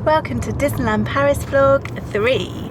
Welcome to Disneyland Paris vlog 3.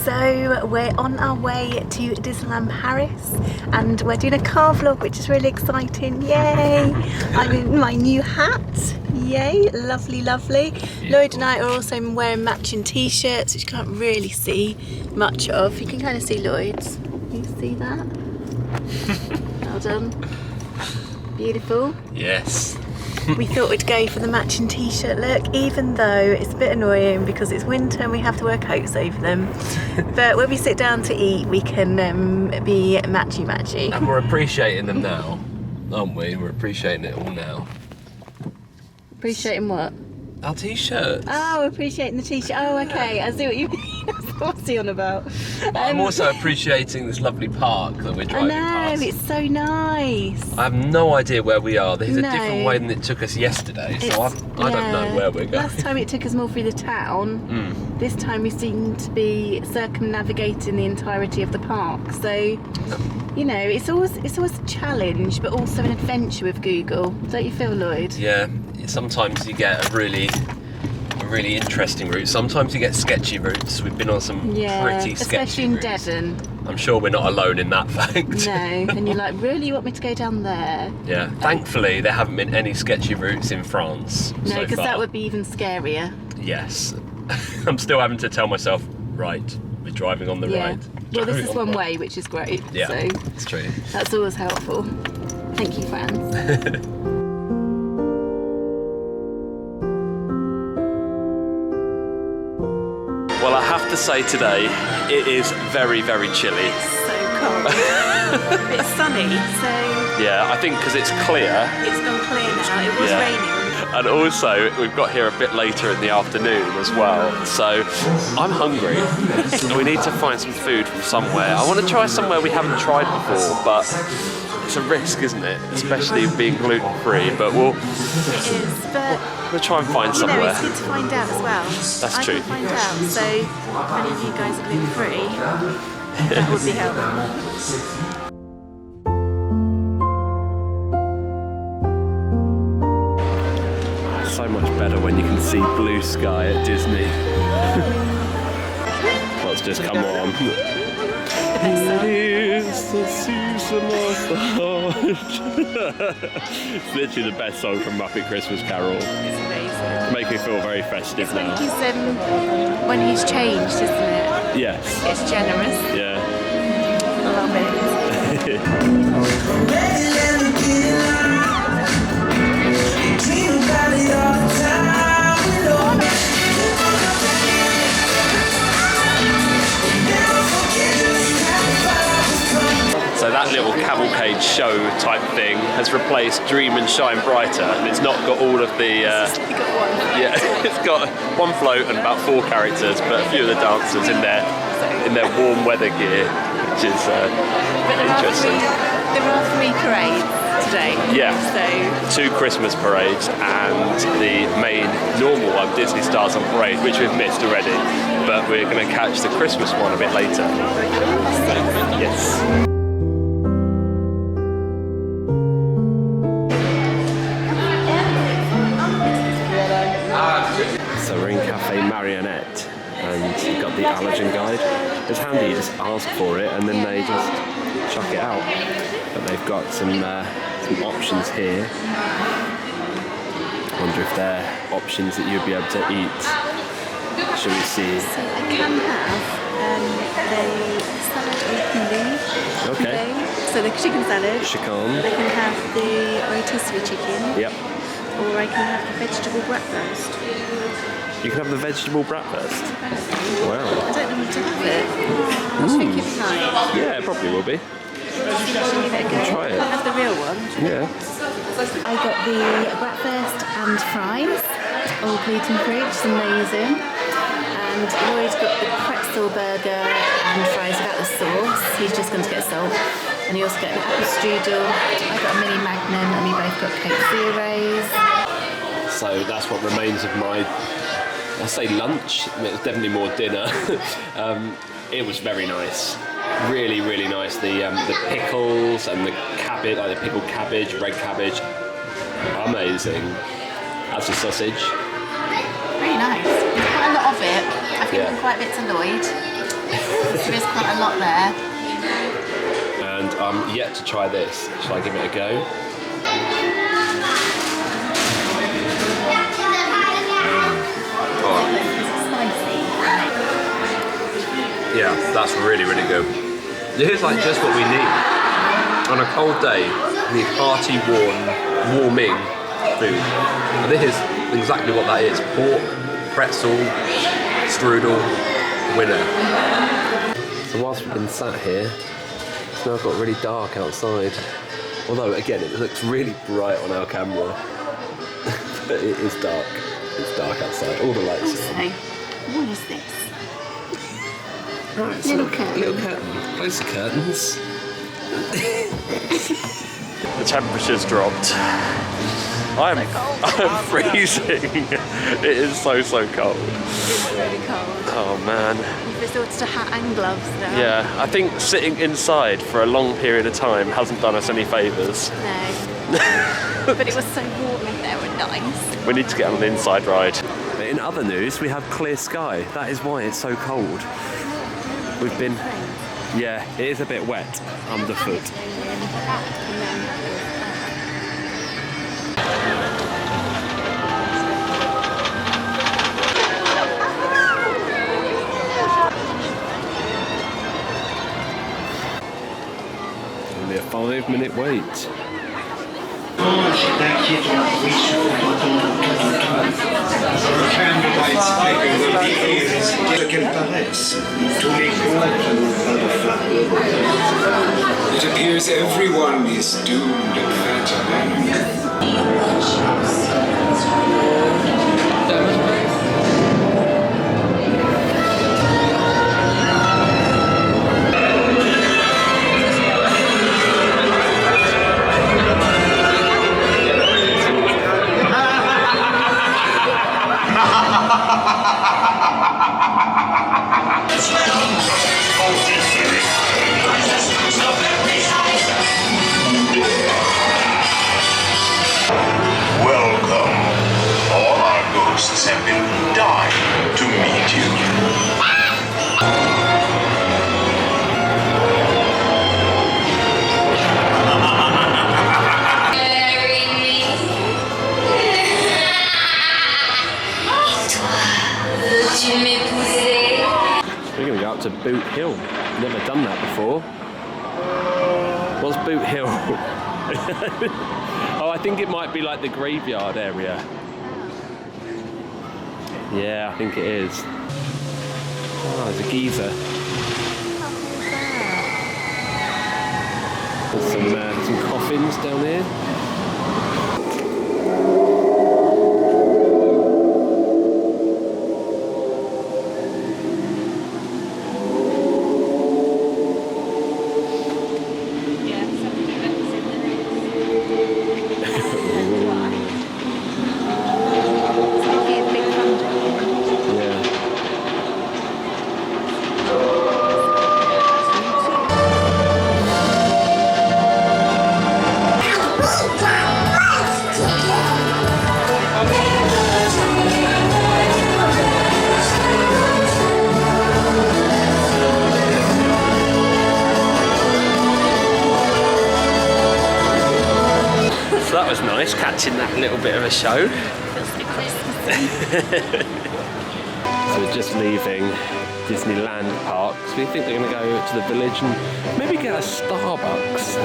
So we're on our way to Disneyland Paris and we're doing a car vlog, which is really exciting. Yay! I'm in my new hat. Yay, lovely, lovely. Lloyd and I are also wearing matching t-shirts, which you can't really see much of. You can kind of see Lloyd's. You see that? Well done. Beautiful. Yes. We thought we'd go for the matching t-shirt look, even though it's a bit annoying because it's winter and we have to wear coats over them. But when we sit down to eat, we can be matchy-matchy. And we're appreciating them now, aren't we? We're appreciating it all now. Appreciating what? Our t-shirts. Oh, appreciating the t-shirt. Oh, okay. I see what you mean. What's he on about? I'm also appreciating this lovely park that we're driving past. It's so nice. I have no idea where we are. This is a different way than it took us yesterday, so I don't know where we're going. Last time it took us more through the town. This time we seem to be circumnavigating the entirety of the park. So, you know, it's always a challenge, but also an adventure with Google. Don't you feel, Lloyd? Yeah. Sometimes you get a really interesting route. Sometimes you get sketchy routes. We've been on some pretty sketchy especially in routes. Devon. I'm sure we're not alone in that fact. No, and you're like, really, you want me to go down there? Yeah, thankfully there haven't been any sketchy routes in France. No, because that would be even scarier. Yes. I'm still having to tell myself, right, we're driving on the right. Well, this is one way, which is great. Yeah, so it's true. That's always helpful. Thank you, fans. Well, I have to say today, it is very, very chilly. It's so cold. It's sunny, so... Yeah, I think because it's clear. It's gone clear now. It was raining. And also, we've got here a bit later in the afternoon as well. So, I'm hungry. We need to find some food from somewhere. I want to try somewhere we haven't tried before, but it's a risk, isn't it? Especially being gluten-free, but we'll... It is, but... We'll try and find somewhere. You know, it's good to find out as well. That's true. I can find out, so if any of you guys are gluten-free, that would be helpful. So much better when you can see blue sky at Disney. What's just come on? It is the season of the heart. It's literally the best song from Muppet Christmas Carol. It's amazing. It makes me feel very festive now. When he's changed, isn't it? Yes. It's generous. Yeah. I love it. So that little cavalcade show type thing has replaced Dream and Shine Brighter, and it's not got all of the... it's got one float and about 4 characters, but a few of the dancers in their warm weather gear, which is interesting. There are 3 parades today. Yeah, so 2 Christmas parades and the main normal one, Disney Stars on Parade, which we've missed already, but we're going to catch the Christmas one a bit later. Yes. So we're in Cafe Marionette and you've got the allergen guide. It's handy, you just ask for it and then they just chuck it out. But they've got some options here. I wonder if they're options that you'd be able to eat. Shall we see? So I can have the salad au poulet. Okay. So the chicken salad. Chicken. I can have the rotisserie chicken. Yep. Or I can have the vegetable breakfast. You can have the vegetable breakfast. Wow. I don't know what to have it. I think it'd be nice. Yeah, it probably will be. Should we give it a go? Try it. I'll have the real one. Yeah. I got the breakfast and fries, all gluten-free, which is amazing. And Lloyd got the pretzel burger and fries without the sauce. He's just going to get salt. And you also get a little strudel. I got a mini magnum, and we both got Coke Zeros. So that's what remains of my, I say lunch, I mean, it was definitely more dinner. It was very nice. Really, really nice. The pickles and the cabbage, like the pickled cabbage, red cabbage, amazing. As a sausage. Really nice. There's quite a lot of it. I've given quite a bit to Lloyd. So there's quite a lot there. And I'm yet to try this. Shall I give it a go? Yeah, that's really, really good. This is like just what we need. On a cold day, we need hearty, warming food. And this is exactly what that is. Pork, pretzel, strudel, winner. So whilst we've been sat here, it's now got really dark outside. Although, again, it looks really bright on our camera. But it is dark. It's dark outside. All the lights are on. What is this? Right, little curtain. Little curtain. Close the curtains. The temperature's dropped. I'm freezing. It is so cold. It's really cold. Oh man. You've resorted to hat and gloves now. Yeah, I think sitting inside for a long period of time hasn't done us any favours. No. But it was so warm in there and nice. We need to get on an inside ride. In other news, we have clear sky. That is why it's so cold. We've been, yeah, it is a bit wet underfoot. Only a 5-minute wait. Candidates figure will be here as qu'elles paraissent. Tous les comptes n'ont pas de fin. It appears everyone is doomed at fatal. Have been dying to meet you. We're going to go up to Boot Hill. Never done that before. What's Boot Hill? Oh, I think it might be like the graveyard area. Yeah, I think it is. Oh, there's a geezer. There's some coffins down here. That was nice, catching that little bit of a show. So we're just leaving Disneyland Park. So we think they're going to go to the village and maybe get a Starbucks.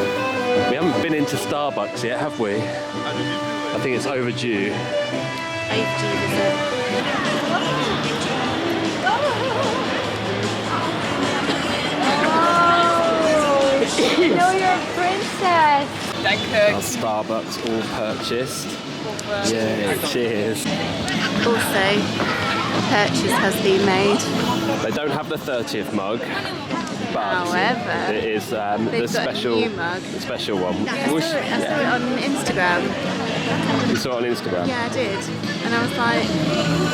We haven't been into Starbucks yet, have we? I think it's overdue. Overdue, is it? No, you're a princess. Our Starbucks all purchased. Yeah, cheers. Also, a purchase has been made. They don't have the 30th mug, but However, it is the they've got a special, new mug. the special one. I saw it on Instagram. You saw it on Instagram? Yeah, I did. And I was like,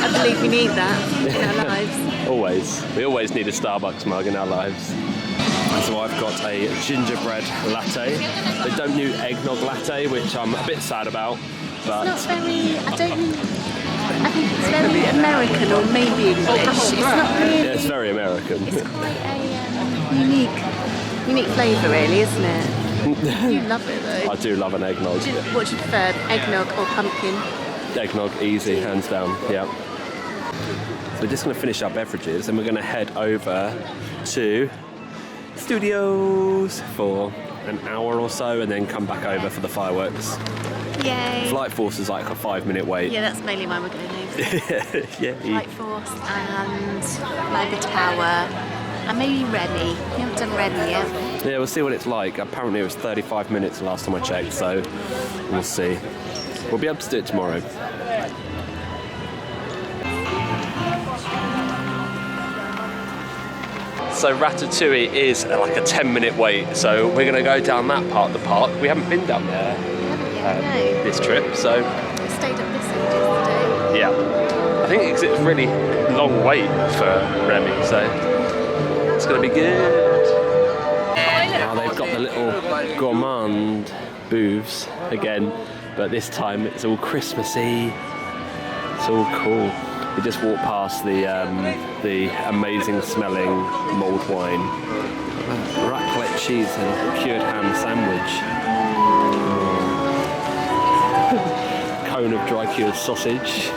I believe we need that in our lives. Always. We always need a Starbucks mug in our lives. And so I've got a gingerbread latte. They don't do eggnog latte, which I'm a bit sad about. But It's not very, I think it's very American or maybe English. It's not really, yeah, it's very American. it's quite a unique flavour really, isn't it? You love it though. I do love an eggnog. What do you prefer, eggnog or pumpkin? Eggnog, easy, hands down, yeah. So we're just going to finish our beverages and we're going to head over to Studios for an hour or so and then come back over for the fireworks. Yay! Flight Force is like a 5-minute wait. Yeah, that's mainly why we're going over. Yeah. Flight Force and like the Tower and maybe Remy. You haven't done Remy yet. Yeah, we'll see what it's like. Apparently it was 35 minutes the last time I checked, so we'll see. We'll be able to do it tomorrow. So Ratatouille is like a 10-minute wait, so we're going to go down that part of the park. We haven't been down there No. this trip, so We stayed up this end yesterday. yeah. I think it's a really long wait for Remy, so it's going to be good. Now they've got the little gourmand booths again, but this time it's all Christmassy. It's all cool. We just walked past the amazing smelling mulled wine, raclette cheese and cured ham sandwich, cone of dry cured sausage. I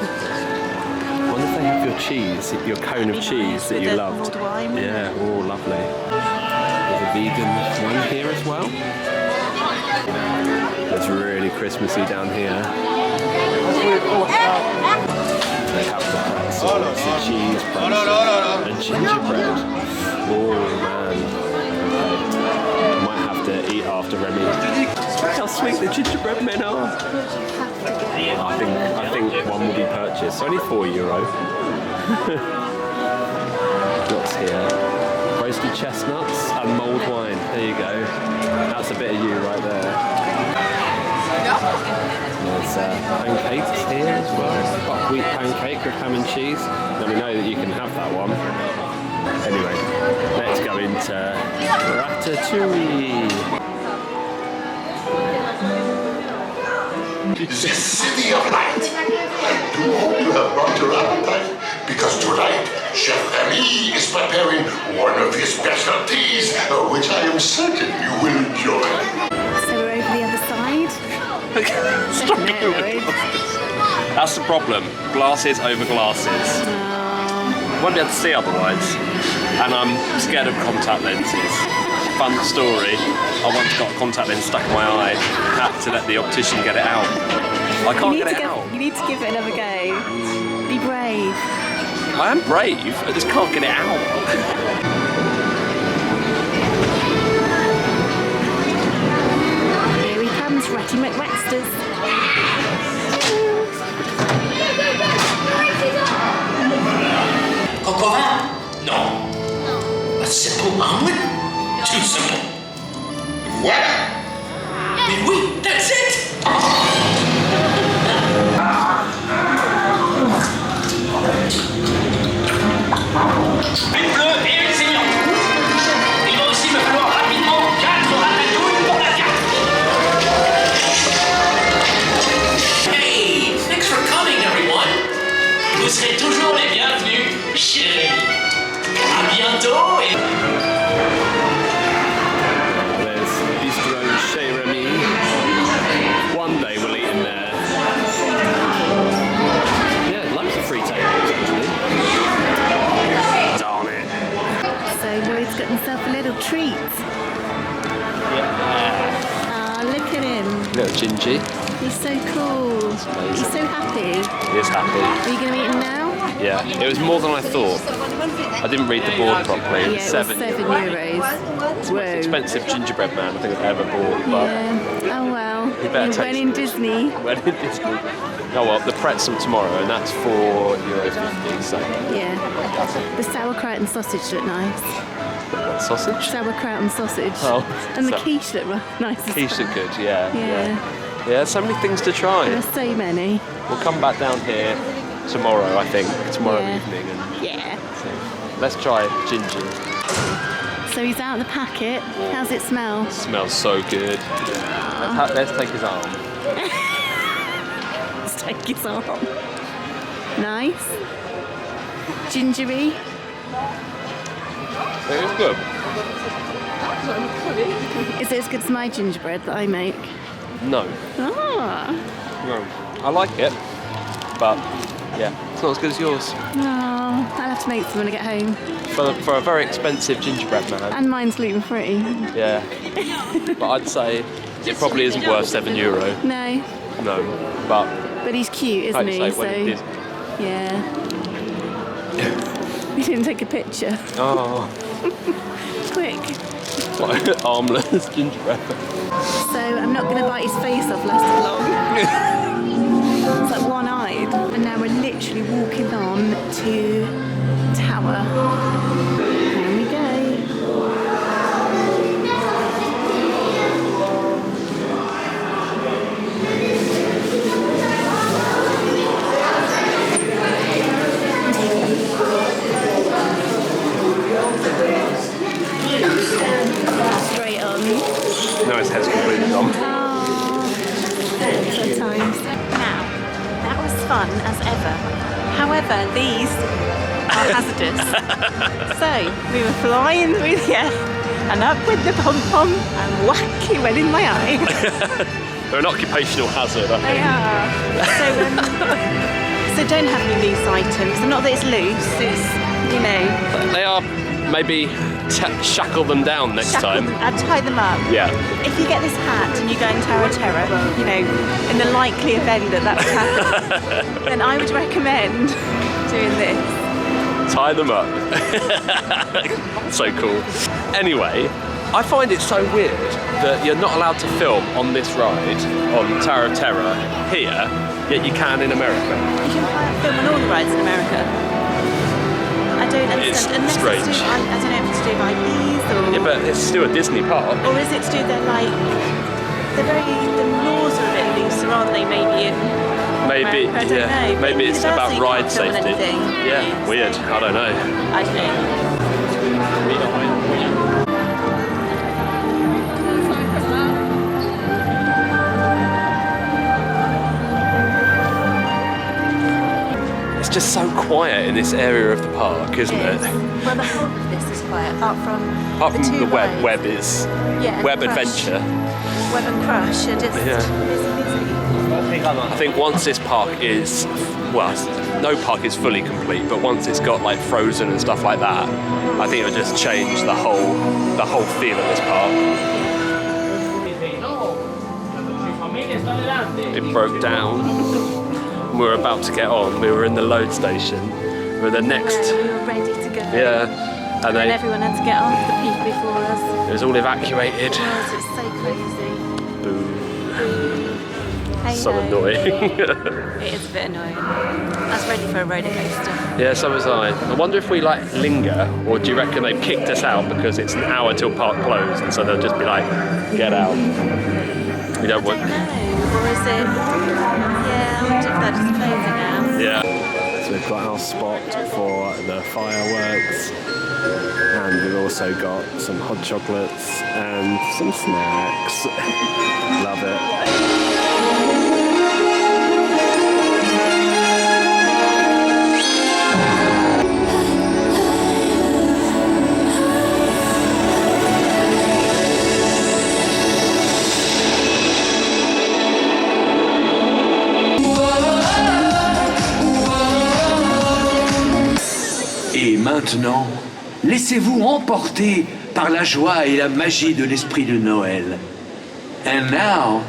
wonder if they have your cheese, your cone of cheese that you With the loved. mulled wine. Yeah, oh lovely. There's a vegan one here as well. It's really Christmassy down here. They have the pretzels, the cheese pretzels, and gingerbread. Oh man. Okay. Might have to eat after Remy. Look how sweet the gingerbread men are. I think one will be purchased. Only €4. What's here? Roasted chestnuts and mulled wine. There you go. That's a bit of you right there. There's pancakes here as well. Buckwheat pancake with ham and cheese. Now we know that you can have that one. Anyway, let's go into Ratatouille. The city of light. I do hope you have brought your appetite, because tonight Chef Remy is preparing one of his specialties, which I am certain you will enjoy. So we're over the other side. Stop No, it with Lloyd. glasses. That's the problem. Glasses over glasses. Won't be able to see otherwise. And I'm scared of contact lenses. Fun story. I once got a contact lens stuck in my eye. Had to let the optician get it out. I can't get it out. You need to give it another go. Be brave. I am brave. I just can't get it out. Here he comes, Ratty McWaxters. Cocorin? No. A simple omelet? Too simple. What? Mais oui, that's it! Une bleue et une saignante. Il va aussi me falloir rapidement 4 ratatouilles pour la carte. Hey, thanks for coming everyone. Vous serez toujours les bienvenus chez Rémi. À bientôt et... There's Bistro Chez Remy. One day we'll eat in there. Yeah, loads of free tables actually. Darn it. So Lloyd's got himself a little treat. Ah, look at him. Little Gingy. He's so cool. He's so happy. He is happy. Are you going to eat him now? Yeah, it was more than I thought. I didn't read the board properly. It was Yeah, it was €7. €7. Whoa. Expensive gingerbread man I think I've ever bought, but Yeah. Oh well. better When taste in it. Disney. when in Disney. Oh well, the pretzel tomorrow, and that's €4.50. So Yeah. The sauerkraut and sausage look nice. what, sausage? Sauerkraut and sausage. Oh, And the so- quiche look nice as Quiche well. are good, yeah. Yeah. Yeah, so many things to try. There are so many. We'll come back down here tomorrow, I think, tomorrow Yeah. evening, and Yeah. let's try ginger. So he's out of the packet. How's it smell? Smells so good. Let's take his arm. Let's take his arm. Nice. Gingery. It is good. Is it as good as my gingerbread that I make? No, Ah. no. I like it, but yeah, it's not as good as yours. Oh, I'll have to make some when I get home. For a very expensive gingerbread man. And mine's gluten free. Yeah. But I'd say it probably isn't worth €7. No. No. But But he's cute, isn't like you he? say, So when it is. yeah. We didn't take a picture. Oh, Quick. what armless gingerbread. So I'm not going to bite his face off last long. It's like one-eyed. And now we're literally walking on to Tower. Here we go. Straight on. No, his head's completely gone. Good times. Now, that was fun as ever. However, these are hazardous. So, we were flying through the air and up with the pom-pom and whack, he went in my eye. They're an occupational hazard, I They think. are. So don't have any loose items. Not that it's loose, it's, you know, They are. Maybe shackle them down next time. I'd tie them up. Yeah. If you get this hat and you go in Tower of Terror, you know, in the likely event that that would happen, then I would recommend doing this. Tie them up. So cool. Anyway, I find it so weird that you're not allowed to film on this ride, on Tower of Terror, here, yet you can in America. You can film on all the rides in America. I don't It's understand. Unless strange. It's to, I don't know if it's to do with IPs or... Yeah, but it's still a Disney park. Or is it to do with their, like... The laws are a bit looser, aren't they, maybe in... Maybe, America? I don't know. Maybe it's Universal, about you ride can't film on safety. anything. Yeah, weird. I don't know. I don't know. It's just so quiet in this area of the park, isn't it? Well, the whole of this is quiet, apart from Apart from two the rides. web is Yeah, Web Crush. Adventure. Web and Crush are just Yeah. busy. I think once this park is, well, no park is fully complete, but once it's got like Frozen and stuff like that, I think it'll just change the whole feel of this park. It broke down. We were about to get on. We were in the load station. We were the next. We were ready to go. Yeah. And And they, everyone had to get on, the people before us. it was all evacuated. Oh, so it's so crazy. Boo. Hey So ho. annoying. It is a bit annoying. I was ready for a roller coaster. Yeah, so was I. I wonder if we like linger, or do you reckon they've kicked us out because it's an hour till park closed, and so they'll just be like, get out. We don't I want. don't know. Or is it... Yeah, I wonder if they're just closing now. Yeah. So we've got our spot for the fireworks, and we've also got some hot chocolates and some snacks. Love it. Et maintenant, laissez-vous emporter par la joie et la magie de l'esprit de Noël. And now,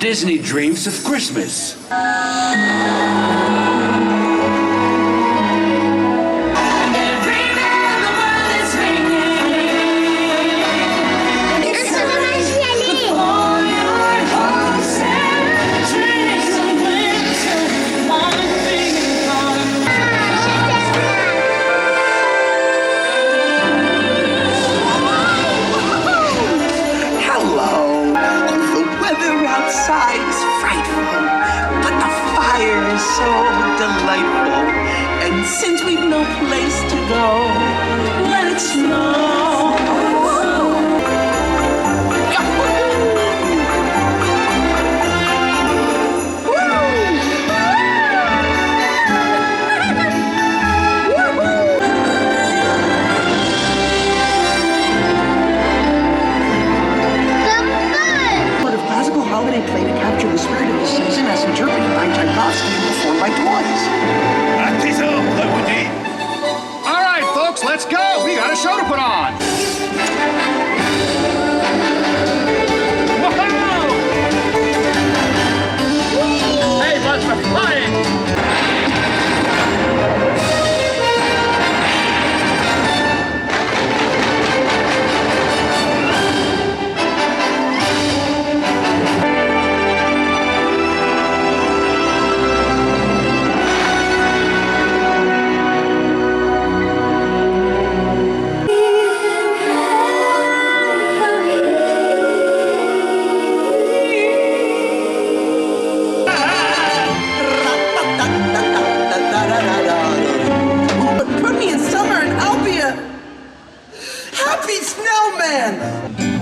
Disney dreams of Christmas. so delightful. And since we've no place to go, let it snow. Holiday play to capture the spirit of the season as interpreted by Tchaikovsky and performed by toys. All right, folks, let's go. We got a show to put on. Whoa! Hey, bunch of flying.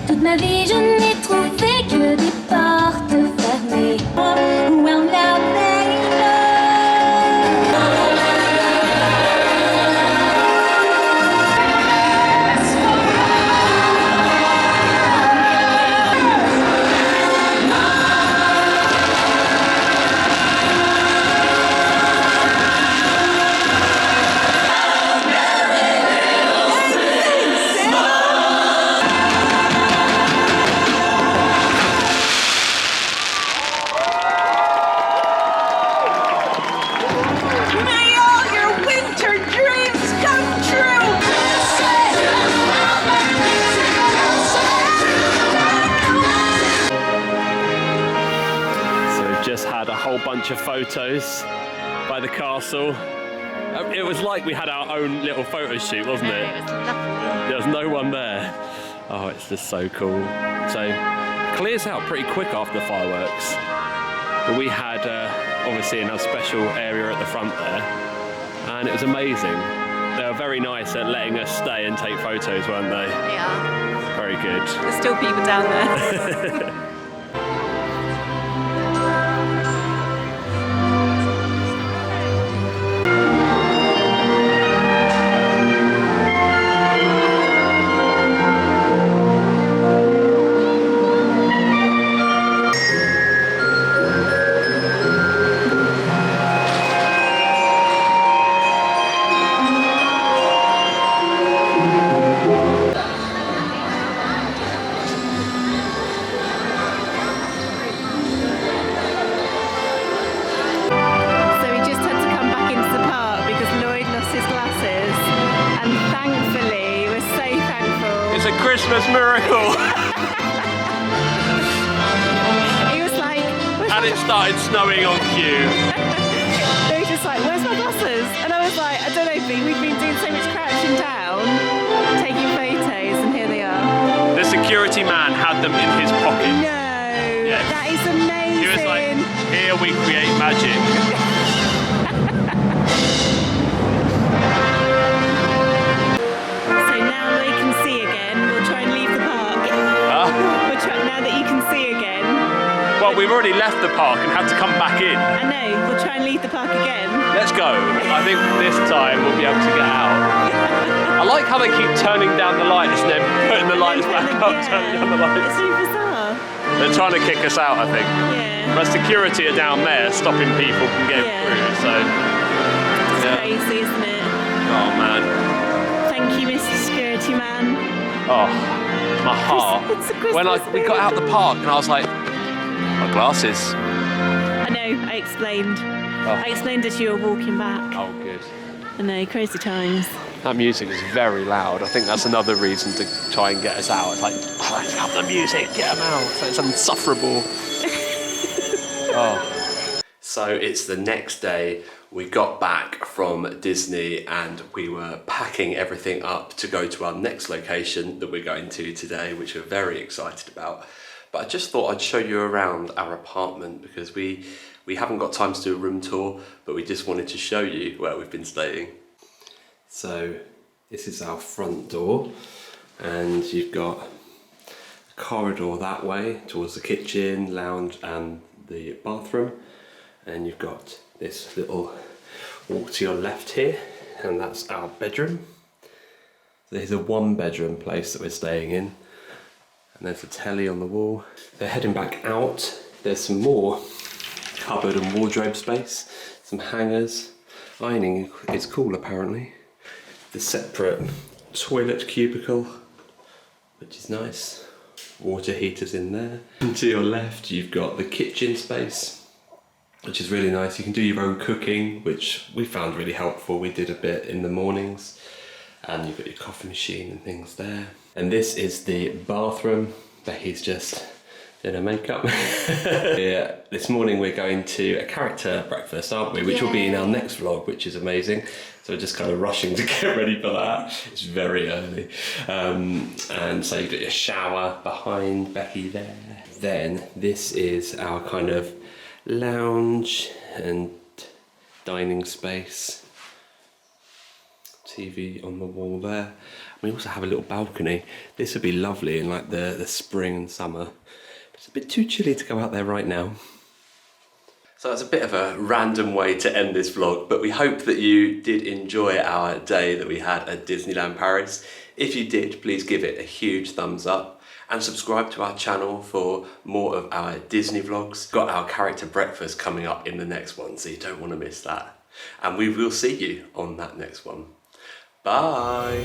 Toute ma vie, je n'ai trouvé que des portes fermées. Well, now they of photos by the castle. It was like we had our own little photo shoot, wasn't it? It was lovely. There was no one there. Oh, it's just so cool. So it clears out pretty quick after the fireworks. But we had obviously a special area at the front there, and it was amazing. They were very nice at letting us stay and take photos, weren't they? Yeah. Very good. There's still people down there. Christmas miracle! He was like... And it started snowing on cue. They were just like, where's my glasses? And I was like, I don't know, but we've been doing so much crouching down, taking photos, and here they are. The security man had them in his pocket. No! Yes. That is amazing! He was like, here we create magic. Well, we've already left the park and had to come back in. I know, we'll try and leave the park again. Let's go. I think this time we'll be able to get out. I like how they keep turning down the lights and then putting the lights back up, turning down the lights. It's so bizarre. They're trying to kick us out, I think. Yeah. But security are down there stopping people from getting through, so... It's crazy, isn't it? Oh, man. Thank you, Mr. Security Man. Oh, my heart. When we got out the park and I was like, my glasses. I know, I explained. Oh. I explained as you were walking back. Oh, good. I know, crazy times. That music is very loud. I think that's another reason to try and get us out. It's like, oh, have the music, get them out. It's insufferable. Oh. So it's the next day. We got back from Disney and we were packing everything up to go to our next location that we're going to today, which we're very excited about. but I just thought I'd show you around our apartment because we haven't got time to do a room tour, but we just wanted to show you where we've been staying. So this is our front door, and you've got a corridor that way towards the kitchen, lounge and the bathroom, and you've got this little walk to your left here, and that's our bedroom. So here's a 1-bedroom place that we're staying in, and there's a telly on the wall. They're heading back out. There's some more cupboard and wardrobe space, some hangers. Ironing is cool apparently. The separate toilet cubicle, which is nice. Water heaters in there. And to your left you've got the kitchen space, which is really nice. You can do your own cooking, which we found really helpful. We did a bit in the mornings. And you've got your coffee machine and things there. And this is the bathroom. Becky's just doing her makeup. Yeah, this morning we're going to a character breakfast, aren't we? Which will be in our next vlog, which is amazing. So we're just kind of rushing to get ready for that. It's very early. And so you've got your shower behind Becky there. Then this is our kind of lounge and dining space. TV on the wall there. We also have a little balcony. This would be lovely in like the spring and summer. It's a bit too chilly to go out there right now. So that's a bit of a random way to end this vlog, but we hope that you did enjoy our day that we had at Disneyland Paris. If you did, please give it a huge thumbs up and subscribe to our channel for more of our Disney vlogs. Got our character breakfast coming up in the next one, so you don't want to miss that. And we will see you on that next one. Bye.